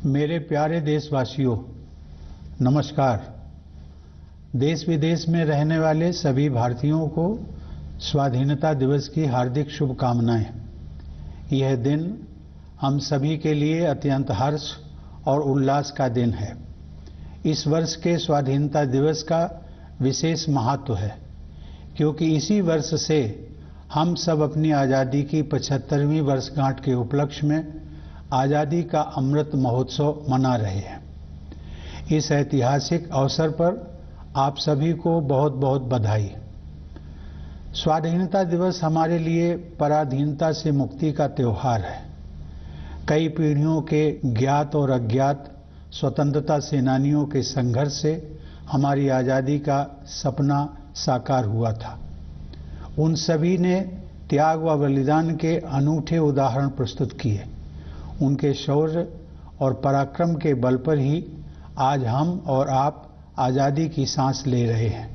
मेरे प्यारे देशवासियों, नमस्कार। देश विदेश में रहने वाले सभी भारतीयों को स्वाधीनता दिवस की हार्दिक शुभकामनाएं। यह दिन हम सभी के लिए अत्यंत हर्ष और उल्लास का दिन है। इस वर्ष के स्वाधीनता दिवस का विशेष महत्व है क्योंकि इसी वर्ष से हम सब अपनी आज़ादी की 75वीं वर्षगांठ के उपलक्ष्य में आज़ादी का अमृत महोत्सव मना रहे हैं। इस ऐतिहासिक अवसर पर आप सभी को बहुत बहुत बधाई। स्वाधीनता दिवस हमारे लिए पराधीनता से मुक्ति का त्यौहार है। कई पीढ़ियों के ज्ञात और अज्ञात स्वतंत्रता सेनानियों के संघर्ष से हमारी आज़ादी का सपना साकार हुआ था। उन सभी ने त्याग व बलिदान के अनूठे उदाहरण प्रस्तुत किए। उनके शौर्य और पराक्रम के बल पर ही आज हम और आप आज़ादी की सांस ले रहे हैं।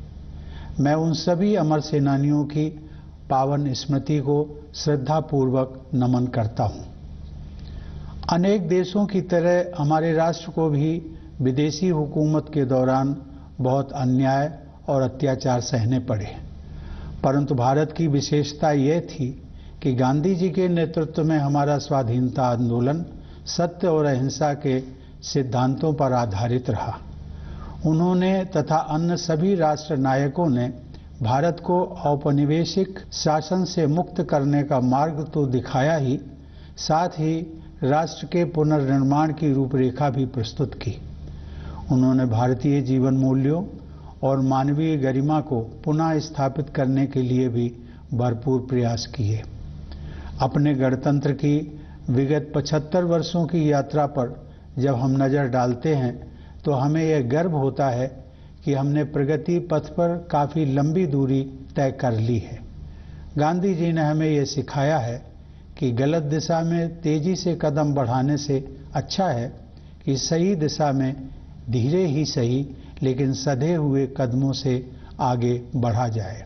मैं उन सभी अमर सेनानियों की पावन स्मृति को श्रद्धापूर्वक नमन करता हूं। अनेक देशों की तरह हमारे राष्ट्र को भी विदेशी हुकूमत के दौरान बहुत अन्याय और अत्याचार सहने पड़े, परंतु भारत की विशेषता यह थी कि गांधी जी के नेतृत्व में हमारा स्वाधीनता आंदोलन सत्य और अहिंसा के सिद्धांतों पर आधारित रहा। उन्होंने तथा अन्य सभी राष्ट्र नायकों ने भारत को औपनिवेशिक शासन से मुक्त करने का मार्ग तो दिखाया ही, साथ ही राष्ट्र के पुनर्निर्माण की रूपरेखा भी प्रस्तुत की। उन्होंने भारतीय जीवन मूल्यों और मानवीय गरिमा को पुनः स्थापित करने के लिए भी भरपूर प्रयास किए। अपने गणतंत्र की विगत 75 वर्षों की यात्रा पर जब हम नज़र डालते हैं तो हमें यह गर्व होता है कि हमने प्रगति पथ पर काफ़ी लंबी दूरी तय कर ली है। गांधी जी ने हमें यह सिखाया है कि गलत दिशा में तेजी से कदम बढ़ाने से अच्छा है कि सही दिशा में धीरे ही सही लेकिन सधे हुए कदमों से आगे बढ़ा जाए।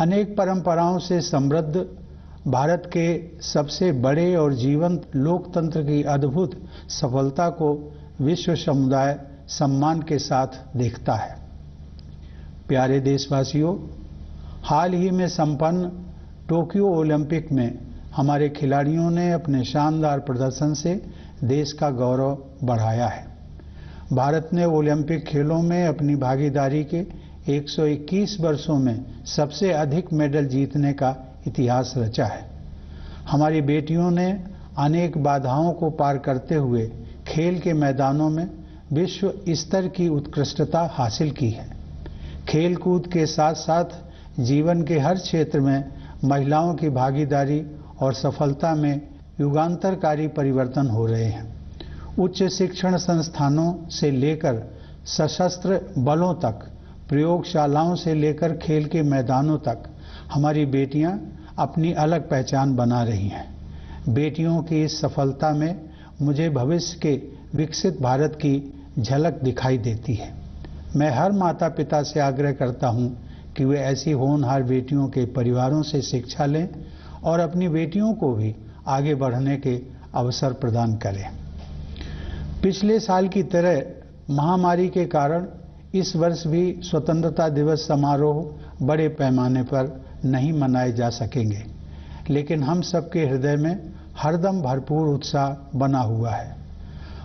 अनेक परंपराओं से समृद्ध भारत के सबसे बड़े और जीवंत लोकतंत्र की अद्भुत सफलता को विश्व समुदाय सम्मान के साथ देखता है। प्यारे देशवासियों, हाल ही में संपन्न टोक्यो ओलंपिक में हमारे खिलाड़ियों ने अपने शानदार प्रदर्शन से देश का गौरव बढ़ाया है। भारत ने ओलंपिक खेलों में अपनी भागीदारी के 121 वर्षों में सबसे अधिक मेडल जीतने का इतिहास रचा है। हमारी बेटियों ने अनेक बाधाओं को पार करते हुए खेल के मैदानों में विश्व स्तर की उत्कृष्टता हासिल की है। खेल कूद के साथ साथ जीवन के हर क्षेत्र में महिलाओं की भागीदारी और सफलता में युगांतरकारी परिवर्तन हो रहे हैं। उच्च शिक्षण संस्थानों से लेकर सशस्त्र बलों तक, प्रयोगशालाओं से लेकर खेल के मैदानों तक हमारी बेटियां अपनी अलग पहचान बना रही हैं। बेटियों की इस सफलता में मुझे भविष्य के विकसित भारत की झलक दिखाई देती है। मैं हर माता पिता से आग्रह करता हूं कि वे ऐसी होनहार बेटियों के परिवारों से शिक्षा लें और अपनी बेटियों को भी आगे बढ़ने के अवसर प्रदान करें। पिछले साल की तरह महामारी के कारण इस वर्ष भी स्वतंत्रता दिवस समारोह बड़े पैमाने पर नहीं मनाए जा सकेंगे, लेकिन हम सबके हृदय में हरदम भरपूर उत्साह बना हुआ है।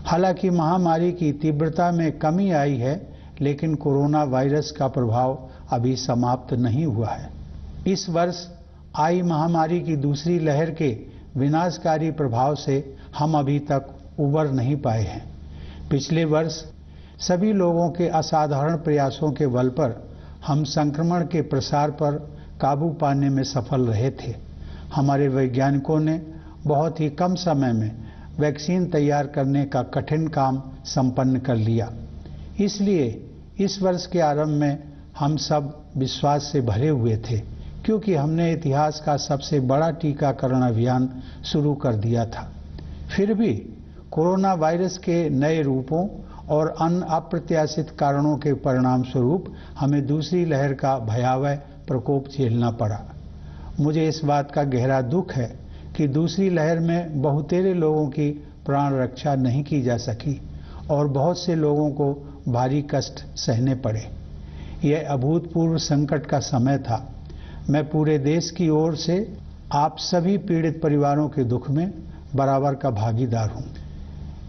हालांकि महामारी की तीव्रता में कमी आई है, लेकिन कोरोना वायरस का प्रभाव अभी समाप्त नहीं हुआ है। इस वर्ष आई महामारी की दूसरी लहर के विनाशकारी प्रभाव से हम अभी तक उबर नहीं पाए हैं। पिछले वर्ष सभी लोगों के असाधारण प्रयासों के बल पर हम संक्रमण के प्रसार पर काबू पाने में सफल रहे थे। हमारे वैज्ञानिकों ने बहुत ही कम समय में वैक्सीन तैयार करने का कठिन काम संपन्न कर लिया। इसलिए इस वर्ष के आरंभ में हम सब विश्वास से भरे हुए थे, क्योंकि हमने इतिहास का सबसे बड़ा टीकाकरण अभियान शुरू कर दिया था। फिर भी कोरोना वायरस के नए रूपों और अन्य अप्रत्याशित कारणों के परिणाम स्वरूप हमें दूसरी लहर का भयावह प्रकोप झेलना पड़ा। मुझे इस बात का गहरा दुख है कि दूसरी लहर में बहुतेरे लोगों की प्राण रक्षा नहीं की जा सकी और बहुत से लोगों को भारी कष्ट सहने पड़े। यह अभूतपूर्व संकट का समय था। मैं पूरे देश की ओर से आप सभी पीड़ित परिवारों के दुख में बराबर का भागीदार हूं।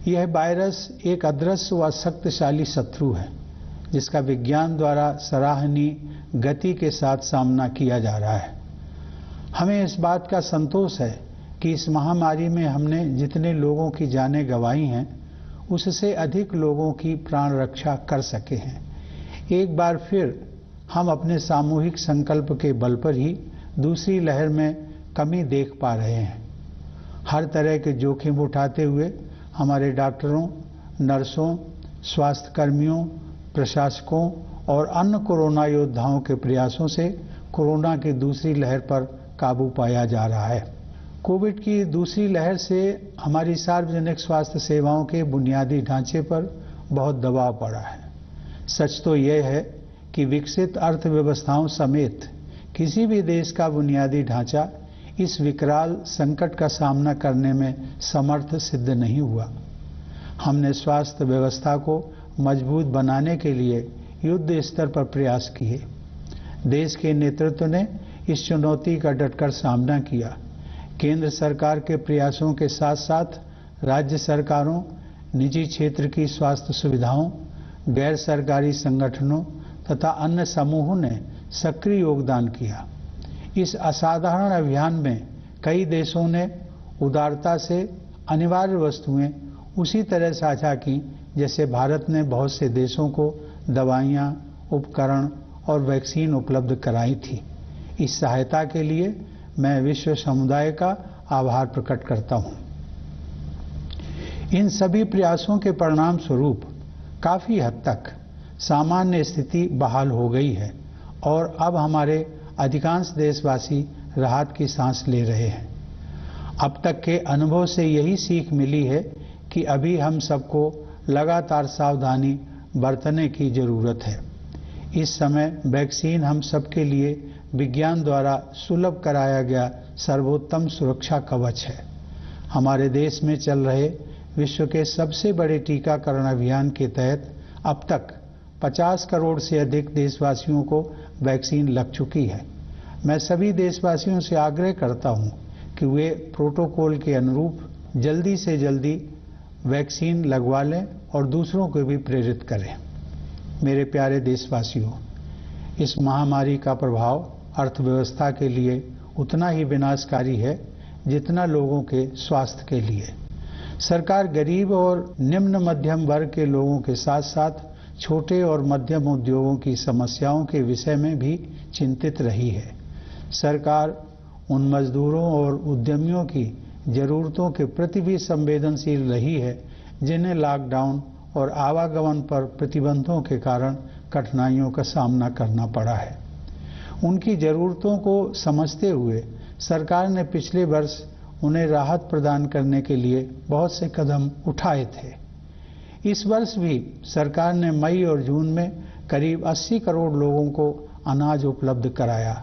यह वायरस एक अदृश्य व शक्तिशाली शत्रु है जिसका विज्ञान द्वारा सराहनीय गति के साथ सामना किया जा रहा है। हमें इस बात का संतोष है कि इस महामारी में हमने जितने लोगों की जानें गंवाई हैं उससे अधिक लोगों की प्राण रक्षा कर सके हैं। एक बार फिर हम अपने सामूहिक संकल्प के बल पर ही दूसरी लहर में कमी देख पा रहे हैं। हर तरह के जोखिम उठाते हुए हमारे डॉक्टरों, नर्सों, स्वास्थ्य कर्मियों, प्रशासकों और अन्य कोरोना योद्धाओं के प्रयासों से कोरोना की दूसरी लहर पर काबू पाया जा रहा है। कोविड की दूसरी लहर से हमारी सार्वजनिक स्वास्थ्य सेवाओं के बुनियादी ढांचे पर बहुत दबाव पड़ा है। सच तो यह है कि विकसित अर्थव्यवस्थाओं समेत किसी भी देश का बुनियादी ढांचा इस विकराल संकट का सामना करने में समर्थ सिद्ध नहीं हुआ। हमने स्वास्थ्य व्यवस्था को मजबूत बनाने के लिए युद्ध स्तर पर प्रयास किए। देश के नेतृत्व ने इस चुनौती का डटकर सामना किया। केंद्र सरकार के प्रयासों के साथ साथ राज्य सरकारों, निजी क्षेत्र की स्वास्थ्य सुविधाओं, गैर सरकारी संगठनों तथा अन्य समूहों ने सक्रिय योगदान किया। इस असाधारण अभियान में कई देशों ने उदारता से अनिवार्य वस्तुएं उसी तरह साझा की जैसे भारत ने बहुत से देशों को दवाइयां, उपकरण और वैक्सीन उपलब्ध कराई थी। इस सहायता के लिए मैं विश्व समुदाय का आभार प्रकट करता हूं। इन सभी प्रयासों के परिणाम स्वरूप काफी हद तक सामान्य स्थिति बहाल हो गई है और अब हमारे अधिकांश देशवासी राहत की सांस ले रहे हैं। अब तक के अनुभव से यही सीख मिली है कि अभी हम सबको लगातार सावधानी बरतने की जरूरत है। इस समय वैक्सीन हम सबके लिए विज्ञान द्वारा सुलभ कराया गया सर्वोत्तम सुरक्षा कवच है। हमारे देश में चल रहे विश्व के सबसे बड़े टीकाकरण अभियान के तहत अब तक 50 करोड़ से अधिक देशवासियों को वैक्सीन लग चुकी है। मैं सभी देशवासियों से आग्रह करता हूं कि वे प्रोटोकॉल के अनुरूप जल्दी से जल्दी वैक्सीन लगवा लें और दूसरों को भी प्रेरित करें। मेरे प्यारे देशवासियों, इस महामारी का प्रभाव अर्थव्यवस्था के लिए उतना ही विनाशकारी है जितना लोगों के स्वास्थ्य के लिए। सरकार गरीब और निम्न मध्यम वर्ग के लोगों के साथ साथ छोटे और मध्यम उद्योगों की समस्याओं के विषय में भी चिंतित रही है। सरकार उन मजदूरों और उद्यमियों की जरूरतों के प्रति भी संवेदनशील रही है जिन्हें लॉकडाउन और आवागमन पर प्रतिबंधों के कारण कठिनाइयों का सामना करना पड़ा है। उनकी जरूरतों को समझते हुए सरकार ने पिछले वर्ष उन्हें राहत प्रदान करने के लिए बहुत से कदम उठाए थे। इस वर्ष भी सरकार ने मई और जून में करीब 80 करोड़ लोगों को अनाज उपलब्ध कराया।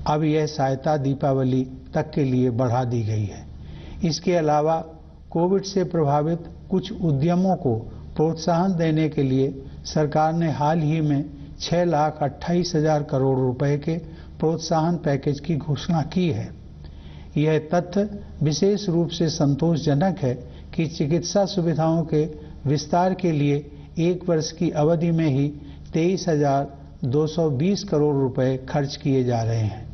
अब यह सहायता दीपावली तक के लिए बढ़ा दी गई है। इसके अलावा कोविड से प्रभावित कुछ उद्यमों को प्रोत्साहन देने के लिए सरकार ने हाल ही में 6,28,000 करोड़ रुपए के प्रोत्साहन पैकेज की घोषणा की है। यह तथ्य विशेष रूप से संतोषजनक है कि चिकित्सा सुविधाओं के विस्तार के लिए एक वर्ष की अवधि में ही 23,220 करोड़ रुपए खर्च किए जा रहे हैं।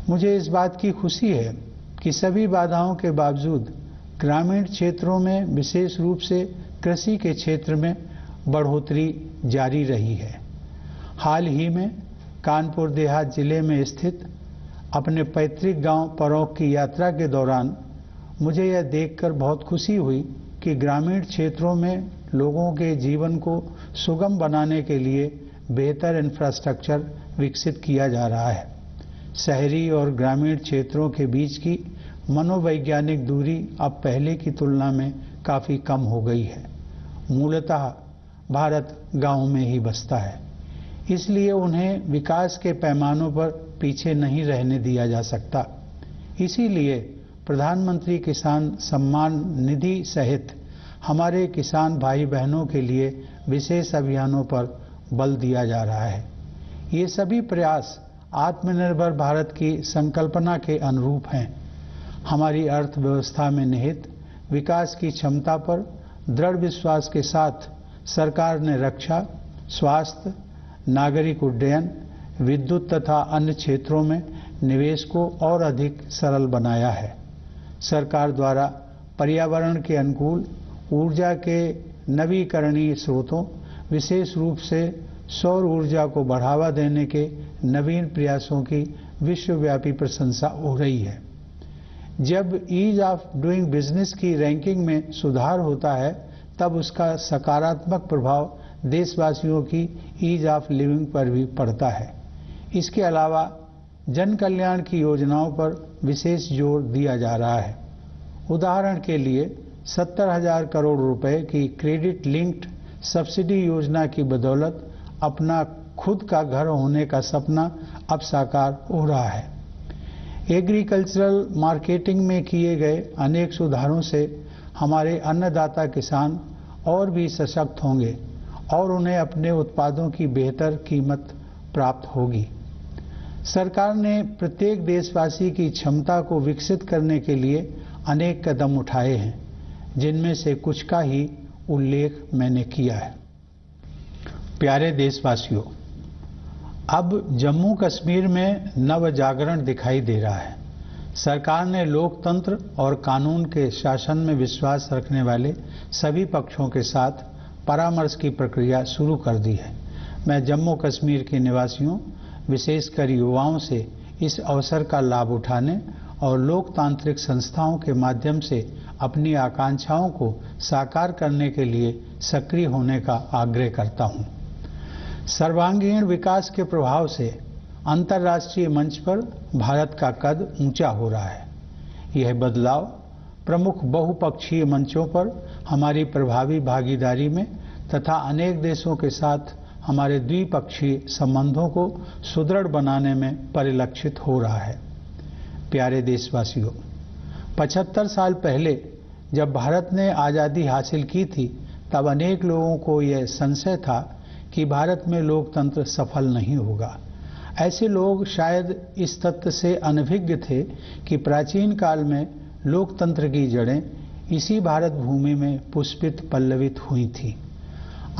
मुझे इस बात की खुशी है कि सभी बाधाओं के बावजूद ग्रामीण क्षेत्रों में विशेष रूप से कृषि के क्षेत्र में बढ़ोतरी जारी रही है। हाल ही में कानपुर देहात जिले में स्थित अपने पैतृक गांव परौख की यात्रा के दौरान मुझे यह देखकर बहुत खुशी हुई कि ग्रामीण क्षेत्रों में लोगों के जीवन को सुगम बनाने के लिए बेहतर इंफ्रास्ट्रक्चर विकसित किया जा रहा है। शहरी और ग्रामीण क्षेत्रों के बीच की मनोवैज्ञानिक दूरी अब पहले की तुलना में काफी कम हो गई है। मूलतः भारत गांव में ही बसता है, इसलिए उन्हें विकास के पैमानों पर पीछे नहीं रहने दिया जा सकता। इसीलिए प्रधानमंत्री किसान सम्मान निधि सहित हमारे किसान भाई बहनों के लिए विशेष अभियानों पर बल दिया जा रहा है। ये सभी प्रयास आत्मनिर्भर भारत की संकल्पना के अनुरूप हैं। हमारी अर्थव्यवस्था में निहित विकास की क्षमता पर दृढ़ विश्वास के साथ सरकार ने रक्षा, स्वास्थ्य, नागरिक उड्डयन, विद्युत तथा अन्य क्षेत्रों में निवेश को और अधिक सरल बनाया है। सरकार द्वारा पर्यावरण के अनुकूल ऊर्जा के नवीकरणीय स्रोतों, विशेष रूप से सौर ऊर्जा को बढ़ावा देने के नवीन प्रयासों की विश्वव्यापी प्रशंसा हो रही है। जब ईज ऑफ डूइंग बिजनेस की रैंकिंग में सुधार होता है, तब उसका सकारात्मक प्रभाव देशवासियों की ईज ऑफ लिविंग पर भी पड़ता है। इसके अलावा जन कल्याण की योजनाओं पर विशेष जोर दिया जा रहा है। उदाहरण के लिए 70,000 करोड़ रुपए की क्रेडिट लिंक्ड सब्सिडी योजना की बदौलत अपना खुद का घर होने का सपना अब साकार हो रहा है। एग्रीकल्चरल मार्केटिंग में किए गए अनेक सुधारों से हमारे अन्नदाता किसान और भी सशक्त होंगे और उन्हें अपने उत्पादों की बेहतर कीमत प्राप्त होगी। सरकार ने प्रत्येक देशवासी की क्षमता को विकसित करने के लिए अनेक कदम उठाए हैं, जिनमें से कुछ का ही उल्लेख मैंने किया है। प्यारे देशवासियों, अब जम्मू कश्मीर में नव जागरण दिखाई दे रहा है। सरकार ने लोकतंत्र और कानून के शासन में विश्वास रखने वाले सभी पक्षों के साथ परामर्श की प्रक्रिया शुरू कर दी है। मैं जम्मू कश्मीर के निवासियों, विशेषकर युवाओं से इस अवसर का लाभ उठाने और लोकतांत्रिक संस्थाओं के माध्यम से अपनी आकांक्षाओं को साकार करने के लिए सक्रिय होने का आग्रह करता हूं। सर्वांगीण विकास के प्रभाव से अंतर्राष्ट्रीय मंच पर भारत का कद ऊंचा हो रहा है। यह बदलाव प्रमुख बहुपक्षीय मंचों पर हमारी प्रभावी भागीदारी में तथा अनेक देशों के साथ हमारे द्विपक्षीय संबंधों को सुदृढ़ बनाने में परिलक्षित हो रहा है। प्यारे देशवासियों, 75 साल पहले जब भारत ने आज़ादी हासिल की थी, तब अनेक लोगों को यह संशय था कि भारत में लोकतंत्र सफल नहीं होगा। ऐसे लोग शायद इस तथ्य से अनभिज्ञ थे कि प्राचीन काल में लोकतंत्र की जड़ें इसी भारत भूमि में पुष्पित पल्लवित हुई थी।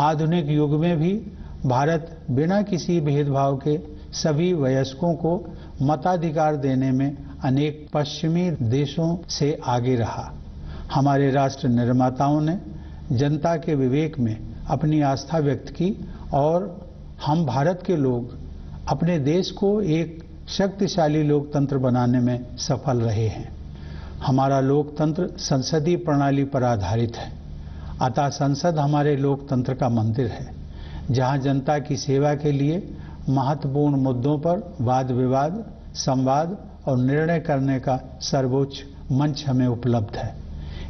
आधुनिक युग में भी भारत बिना किसी भेदभाव के सभी वयस्कों को मताधिकार देने में अनेक पश्चिमी देशों से आगे रहा। हमारे राष्ट्र निर्माताओं ने जनता के विवेक में अपनी आस्था व्यक्त की और हम भारत के लोग अपने देश को एक शक्तिशाली लोकतंत्र बनाने में सफल रहे हैं। हमारा लोकतंत्र संसदीय प्रणाली पर आधारित है, अतः संसद हमारे लोकतंत्र का मंदिर है, जहां जनता की सेवा के लिए महत्वपूर्ण मुद्दों पर वाद विवाद, संवाद और निर्णय करने का सर्वोच्च मंच हमें उपलब्ध है।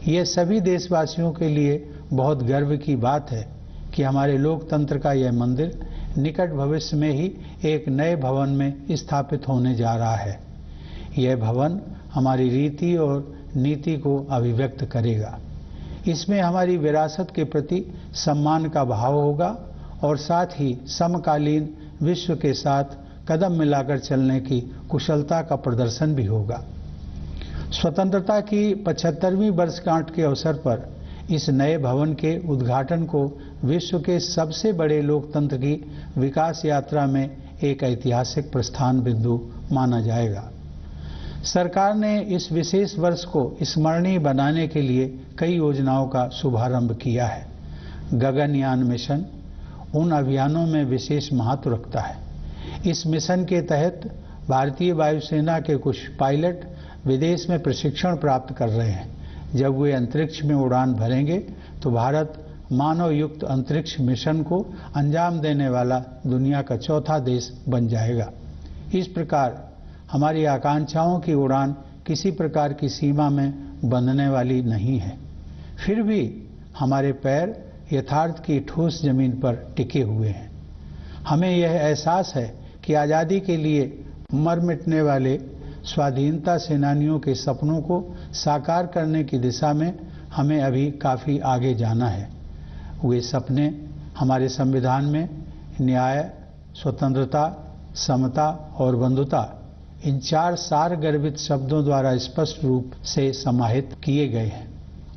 यह सभी देशवासियों के लिए बहुत गर्व की बात है कि हमारे लोकतंत्र का यह मंदिर निकट भविष्य में ही एक नए भवन में स्थापित होने जा रहा है। यह भवन हमारी रीति और नीति को अभिव्यक्त करेगा। इसमें हमारी विरासत के प्रति सम्मान का भाव होगा और साथ ही समकालीन विश्व के साथ कदम मिलाकर चलने की कुशलता का प्रदर्शन भी होगा। स्वतंत्रता की 75वीं वर्षगांठ के अवसर पर इस नए भवन के उद्घाटन को विश्व के सबसे बड़े लोकतंत्र की विकास यात्रा में एक ऐतिहासिक प्रस्थान बिंदु माना जाएगा। सरकार ने इस विशेष वर्ष को स्मरणीय बनाने के लिए कई योजनाओं का शुभारंभ किया है। गगनयान मिशन उन अभियानों में विशेष महत्व रखता है। इस मिशन के तहत भारतीय वायुसेना के कुछ पायलट विदेश में प्रशिक्षण प्राप्त कर रहे हैं। जब वे अंतरिक्ष में उड़ान भरेंगे तो भारत मानव युक्त अंतरिक्ष मिशन को अंजाम देने वाला दुनिया का चौथा देश बन जाएगा। इस प्रकार हमारी आकांक्षाओं की उड़ान किसी प्रकार की सीमा में बंधने वाली नहीं है। फिर भी हमारे पैर यथार्थ की ठोस जमीन पर टिके हुए हैं। हमें यह एहसास है कि आज़ादी के लिए मर मिटने वाले स्वाधीनता सेनानियों के सपनों को साकार करने की दिशा में हमें अभी काफ़ी आगे जाना है। वे सपने हमारे संविधान में न्याय, स्वतंत्रता, समता और बंधुता इन 4 सार गर्भित शब्दों द्वारा स्पष्ट रूप से समाहित किए गए हैं।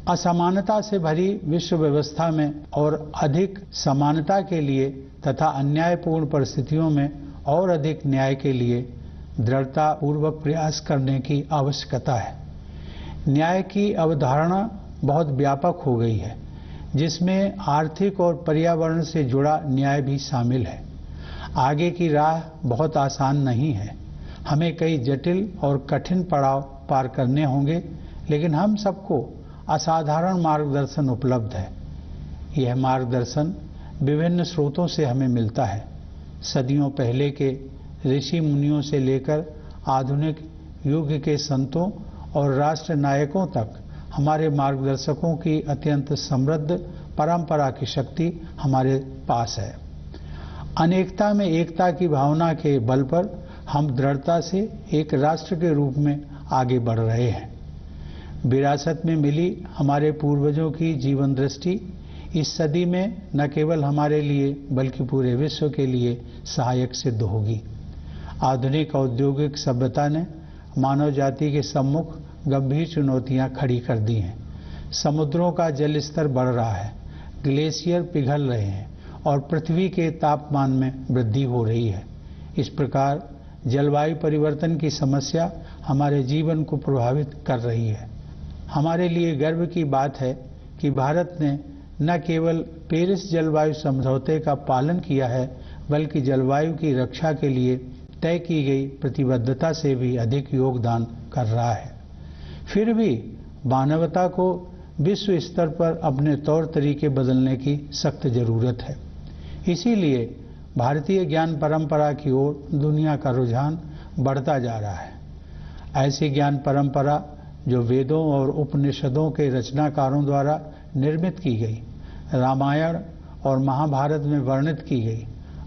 असमानता से भरी विश्व व्यवस्था में और अधिक समानता के लिए तथा अन्यायपूर्ण परिस्थितियों में और अधिक न्याय के लिए दृढ़तापूर्वक प्रयास करने की आवश्यकता है। न्याय की अवधारणा बहुत व्यापक हो गई है, जिसमें आर्थिक और पर्यावरण से जुड़ा न्याय भी शामिल है। आगे की राह बहुत आसान नहीं है, हमें कई जटिल और कठिन पड़ाव पार करने होंगे, लेकिन हम सबको असाधारण मार्गदर्शन उपलब्ध है। यह मार्गदर्शन विभिन्न स्रोतों से हमें मिलता है। सदियों पहले के ऋषि मुनियों से लेकर आधुनिक युग के संतों और राष्ट्र नायकों तक हमारे मार्गदर्शकों की अत्यंत समृद्ध परंपरा की शक्ति हमारे पास है। अनेकता में एकता की भावना के बल पर हम दृढ़ता से एक राष्ट्र के रूप में आगे बढ़ रहे हैं। विरासत में मिली हमारे पूर्वजों की जीवन दृष्टि इस सदी में न केवल हमारे लिए बल्कि पूरे विश्व के लिए सहायक सिद्ध होगी। आधुनिक औद्योगिक सभ्यता ने मानव जाति के सम्मुख गंभीर चुनौतियां खड़ी कर दी हैं। समुद्रों का जल स्तर बढ़ रहा है, ग्लेशियर पिघल रहे हैं और पृथ्वी के तापमान में वृद्धि हो रही है। इस प्रकार जलवायु परिवर्तन की समस्या हमारे जीवन को प्रभावित कर रही है। हमारे लिए गर्व की बात है कि भारत ने न केवल पेरिस जलवायु समझौते का पालन किया है, बल्कि जलवायु की रक्षा के लिए तय की गई प्रतिबद्धता से भी अधिक योगदान कर रहा है। फिर भी मानवता को विश्व स्तर पर अपने तौर तरीके बदलने की सख्त जरूरत है। इसीलिए भारतीय ज्ञान परंपरा की ओर दुनिया का रुझान बढ़ता जा रहा है। ऐसी ज्ञान परंपरा जो वेदों और उपनिषदों के रचनाकारों द्वारा निर्मित की गई, रामायण और महाभारत में वर्णित की गई,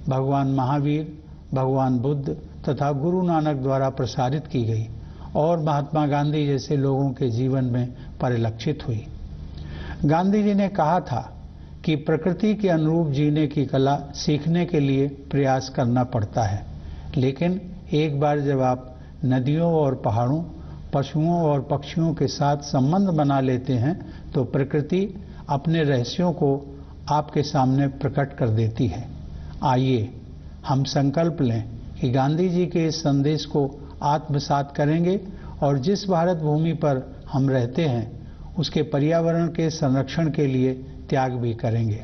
भगवान महावीर, भगवान बुद्ध तथा गुरु नानक द्वारा प्रसारित की गई और महात्मा गांधी जैसे लोगों के जीवन में परिलक्षित हुई। गांधी जी ने कहा था कि प्रकृति के अनुरूप जीने की कला सीखने के लिए प्रयास करना पड़ता है, लेकिन एक बार जब आप नदियों और पहाड़ों, पशुओं और पक्षियों के साथ संबंध बना लेते हैं तो प्रकृति अपने रहस्यों को आपके सामने प्रकट कर देती है। आइए हम संकल्प लें कि गांधी जी के इस संदेश को आत्मसात करेंगे और जिस भारत भूमि पर हम रहते हैं उसके पर्यावरण के संरक्षण के लिए त्याग भी करेंगे।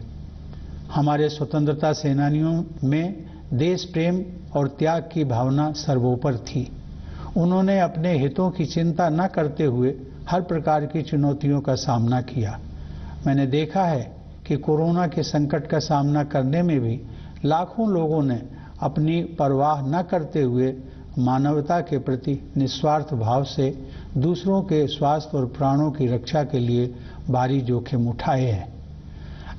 हमारे स्वतंत्रता सेनानियों में देश प्रेम और त्याग की भावना सर्वोपरि थी। उन्होंने अपने हितों की चिंता न करते हुए हर प्रकार की चुनौतियों का सामना किया। मैंने देखा है कि कोरोना के संकट का सामना करने में भी लाखों लोगों ने अपनी परवाह न करते हुए मानवता के प्रति निस्वार्थ भाव से दूसरों के स्वास्थ्य और प्राणों की रक्षा के लिए भारी जोखिम उठाए हैं।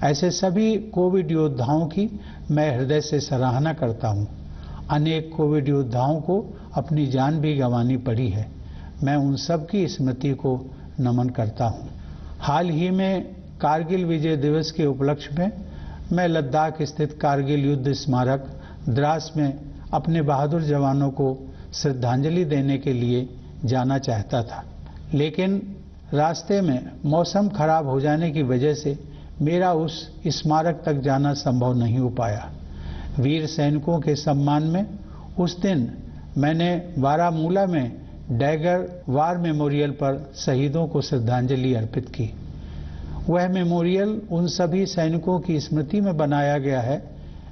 ऐसे सभी कोविड योद्धाओं की मैं हृदय से सराहना करता हूं। अनेक कोविड योद्धाओं को अपनी जान भी गंवानी पड़ी है। मैं उन सब की स्मृति को नमन करता हूं। हाल ही में कारगिल विजय दिवस के उपलक्ष्य में मैं लद्दाख स्थित कारगिल युद्ध स्मारक द्रास में अपने बहादुर जवानों को श्रद्धांजलि देने के लिए जाना चाहता था, लेकिन रास्ते में मौसम खराब हो जाने की वजह से मेरा उस स्मारक तक जाना संभव नहीं हो पाया। वीर सैनिकों के सम्मान में उस दिन मैंने बारामूला में डैगर वार मेमोरियल पर शहीदों को श्रद्धांजलि अर्पित की। वह मेमोरियल उन सभी सैनिकों की स्मृति में बनाया गया है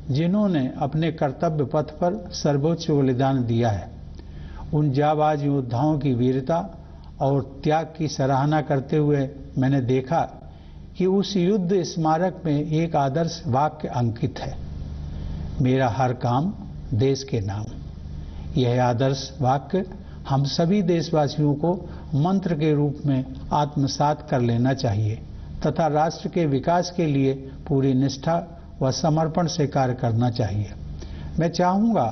जिन्होंने अपने कर्तव्य पथ पर सर्वोच्च बलिदान दिया है। उन जाबाज योद्धाओं की वीरता और त्याग की सराहना करते हुए मैंने देखा कि उस युद्ध स्मारक में एक आदर्श वाक्य अंकित है, मेरा हर काम देश के नाम। यह आदर्श वाक्य हम सभी देशवासियों को मंत्र के रूप में आत्मसात कर लेना चाहिए तथा राष्ट्र के विकास के लिए पूरी निष्ठा व समर्पण से कार्य करना चाहिए। मैं चाहूँगा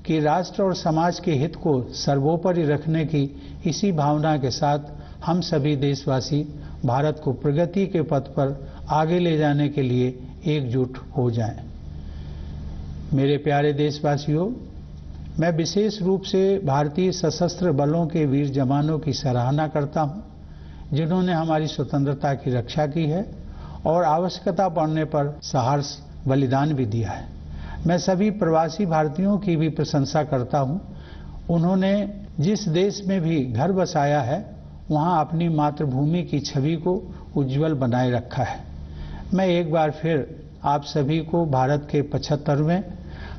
कि राष्ट्र और समाज के हित को सर्वोपरि रखने की इसी भावना के साथ हम सभी देशवासी भारत को प्रगति के पथ पर आगे ले जाने के लिए एकजुट हो जाएं। मेरे प्यारे देशवासियों, मैं विशेष रूप से भारतीय सशस्त्र बलों के वीर जवानों की सराहना करता हूं, जिन्होंने हमारी स्वतंत्रता की रक्षा की है और आवश्यकता पड़ने पर साहस बलिदान भी दिया है। मैं सभी प्रवासी भारतीयों की भी प्रशंसा करता हूं। उन्होंने जिस देश में भी घर बसाया है, वहां अपनी मातृभूमि की छवि को उज्जवल बनाए रखा है। मैं एक बार फिर आप सभी को भारत के 75वें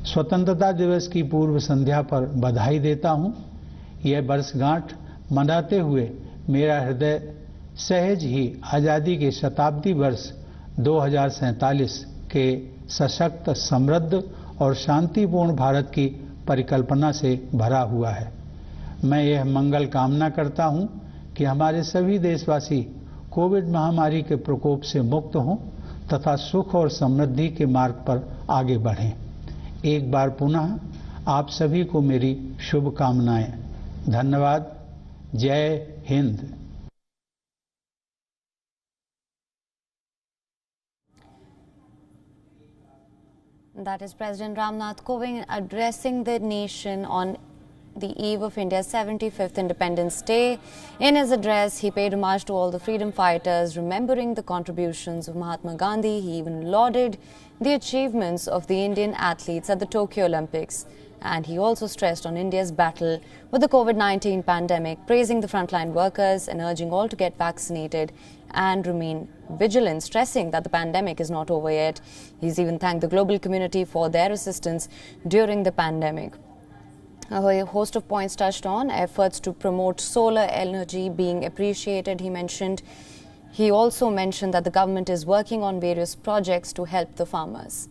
स्वतंत्रता दिवस की पूर्व संध्या पर बधाई देता हूं। यह वर्षगांठ मनाते हुए मेरा हृदय सहज ही आज़ादी के शताब्दी वर्ष 2047 के सशक्त, समृद्ध और शांतिपूर्ण भारत की परिकल्पना से भरा हुआ है। मैं यह मंगल कामना करता हूं कि हमारे सभी देशवासी कोविड महामारी के प्रकोप से मुक्त हों तथा सुख और समृद्धि के मार्ग पर आगे बढ़ें। एक बार पुनः आप सभी को मेरी शुभकामनाएं। धन्यवाद। जय Hind. That is President Ramnath Kovind addressing the nation on the eve of India's 75th Independence Day. In his address, he paid homage to all the freedom fighters, remembering the contributions of Mahatma Gandhi. He even lauded the achievements of the Indian athletes at the Tokyo Olympics. And he also stressed on India's battle with the COVID-19 pandemic, praising the frontline workers and urging all to get vaccinated and remain vigilant, stressing that the pandemic is not over yet. He's even thanked the global community for their assistance during the pandemic. A host of points touched on efforts to promote solar energy being appreciated, he mentioned. He also mentioned that the government is working on various projects to help the farmers.